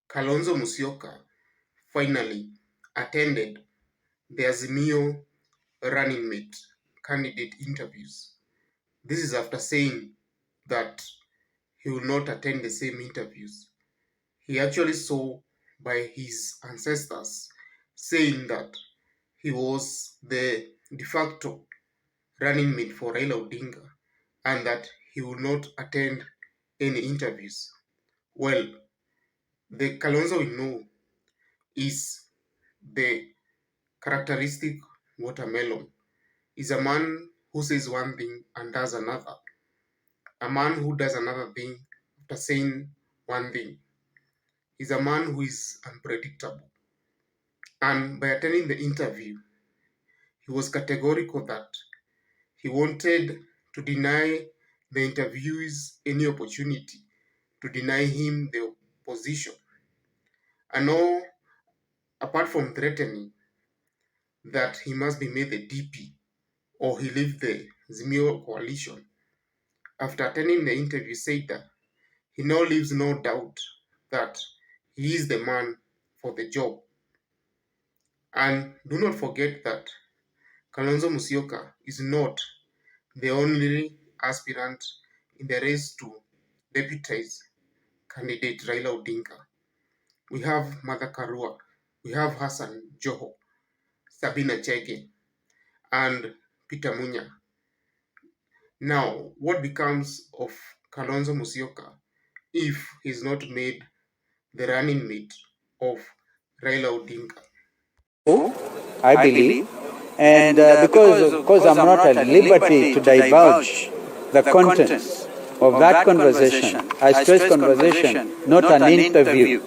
Kalonzo Musyoka finally attended the Azimio running mate candidate interviews. This is after saying that he will not attend the same interviews. He actually saw by his ancestors saying that he was the de facto running mate for Raila Odinga and that he will not attend any interviews. Well, the Kalonzo we know is the characteristic watermelon. Is a man who says one thing and does another. A man who does another thing after saying one thing. Is a man who is unpredictable. And by attending the interview, he was categorical that he wanted to deny the interviewees any opportunity to deny him the position. And now, apart from threatening that he must be made the DP or he leave the Azimio coalition, after attending the interview, said that he now leaves no doubt that he is the man for the job. And do not forget that Kalonzo Musyoka is not the only aspirant in the race to deputize candidate Raila Odinga. We have Martha Karua, we have Hassan Joho, Sabina Chege, and Peter Munya. Now, what becomes of Kalonzo Musyoka if he's not made the running mate of Raila Odinga? I believe, and because I'm not at liberty to divulge the contents of that conversation, I stress conversation, not an interview.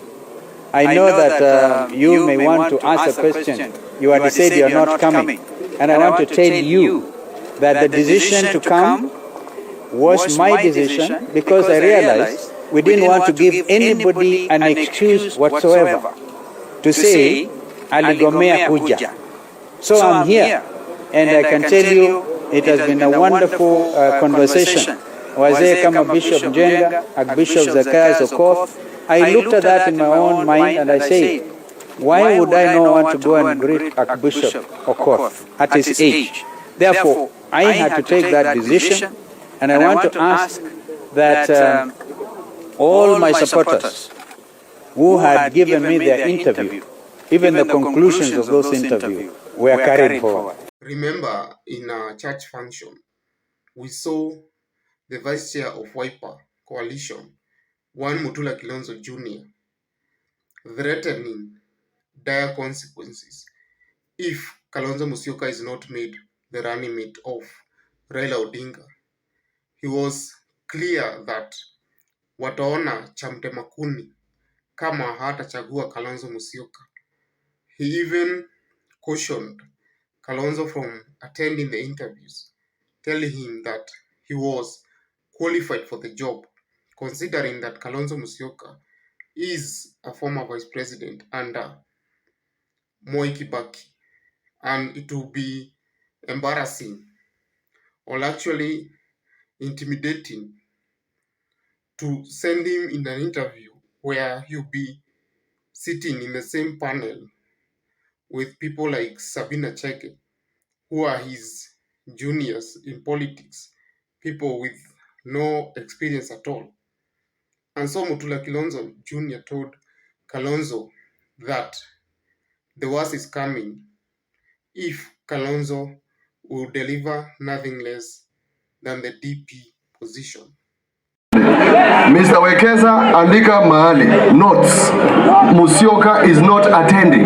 I know that you may want to ask a question. You have decided you are not coming, and I want to tell you that the decision to come was my decision because I realized we didn't want to give anybody an excuse whatsoever to say aligomea kuja. So I'm here, and I can tell you it has been a wonderful conversation. Wazee kama Bishop Njenga, Archbishop Zacchaeus Okoth, I looked at that in my own mind and I said, why would I not want to go and greet Archbishop Okoth at his age? Therefore, I had to take that decision, and I want to ask that all my supporters who had given me their interview, even the conclusions of those interviews, were carried forward. Remember, in a church function, we saw the vice chair of Wiper Coalition, one Mutula Kalonzo Jr., threatening dire consequences if Kalonzo Musyoka is not made the running mate of Raila Odinga. He was clear that wataona cha mtema kuni kama hatachagua Kalonzo Musyoka. He even cautioned Kalonzo from attending the interviews, telling him that he was qualified for the job, considering that Kalonzo Musyoka is a former vice president under Moi Kibaki, and it will be embarrassing or actually intimidating to send him in an interview where he'll be sitting in the same panel with people like Sabina Chege, who are his juniors in politics, people with no experience at all. And so Mutula Kilonzo Jr. told Kalonzo that the worst is coming if Kalonzo will deliver nothing less than the DP position. Mr. Wekesa, andika mahali notes, Musyoka is not attending.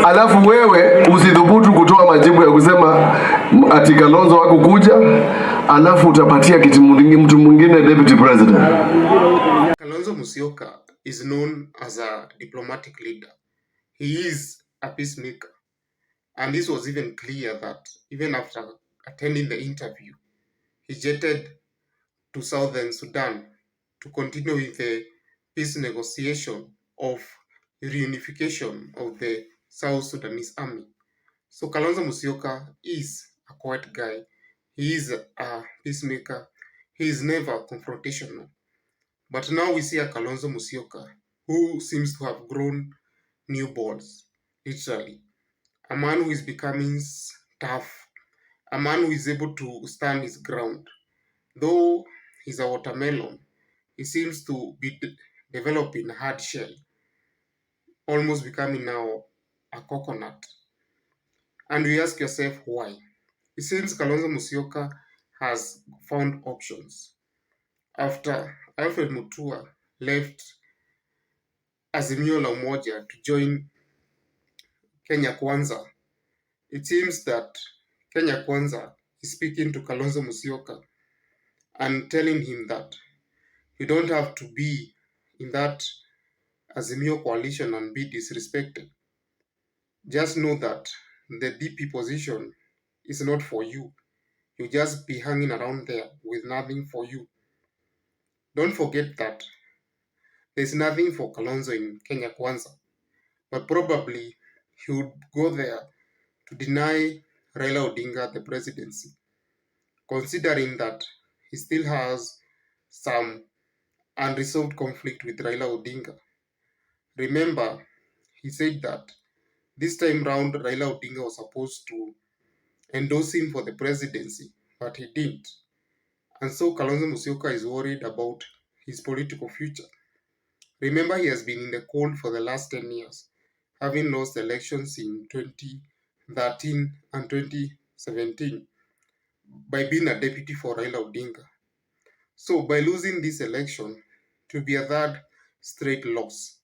Alafu wewe usidhubutu kutoa majibu ya kusema ati Kalonzo wako kuja, alafu utapatia kiti mtu mwingine deputy president. Kalonzo Musyoka is known as a diplomatic leader. He is a peacemaker. And this was even clear that even after attending the interview, he jetted to southern Sudan to continue with the peace negotiation of reunification of the South Sudanese army. So Kalonzo Musyoka is a quiet guy. He is a peacemaker. He is never confrontational. But now we see a Kalonzo Musyoka who seems to have grown new balls, literally. A man who is becoming tough, a man who is able to stand his ground. Though he's a watermelon, he seems to be developing a hard shell, almost becoming now a coconut. And you ask yourself why. It seems Kalonzo Musyoka has found options. After Alfred Mutua left Azimio la Umoja to join Kenya Kwanza, it seems that Kenya Kwanza is speaking to Kalonzo Musyoka and telling him that you don't have to be in that Azimio coalition and be disrespected. Just know that the DP position is not for you. You'll just be hanging around there with nothing for you. Don't forget that there's nothing for Kalonzo in Kenya Kwanza, but probably he would go there to deny Raila Odinga the presidency, considering that he still has some unresolved conflict with Raila Odinga. Remember, he said that this time round Raila Odinga was supposed to endorse him for the presidency, but he didn't. And so Kalonzo Musyoka is worried about his political future. Remember, he has been in the cold for the last 10 years, having lost elections in 2013 and 2017 by being a deputy for Raila Odinga. So, by losing this election, it will be a third straight loss.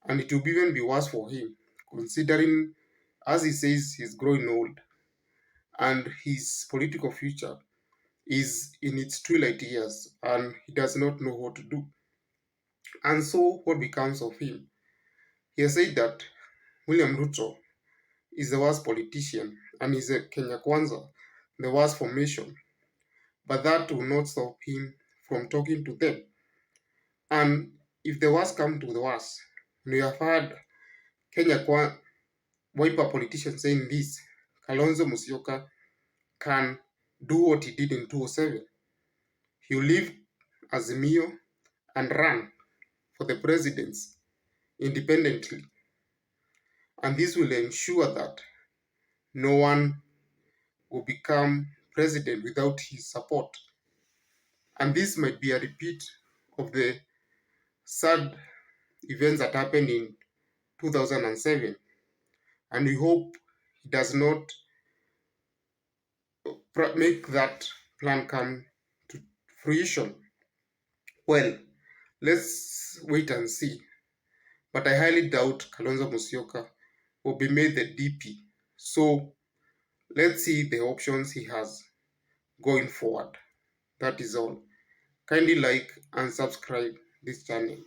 And it will even be worse for him, considering, as he says, he's growing old and his political future is in its twilight years and he does not know what to do. And so, what becomes of him? He has said that William Ruto is the worst politician and is a Kenya Kwanza, the worst formation. But that will not stop him from talking to them. And if the worst come to the worst, we have heard Kenya Wiper politicians saying this, Kalonzo Musyoka can do what he did in 2007. He will leave Azimio and run for the presidency independently. And this will ensure that no one will become president without his support. And this might be a repeat of the sad events that happened in 2007. And we hope he does not make that plan come to fruition. Well, let's wait and see. But I highly doubt Kalonzo Musyoka will be made the DP. So let's see the options he has going forward. That is all. Kindly like and subscribe this channel.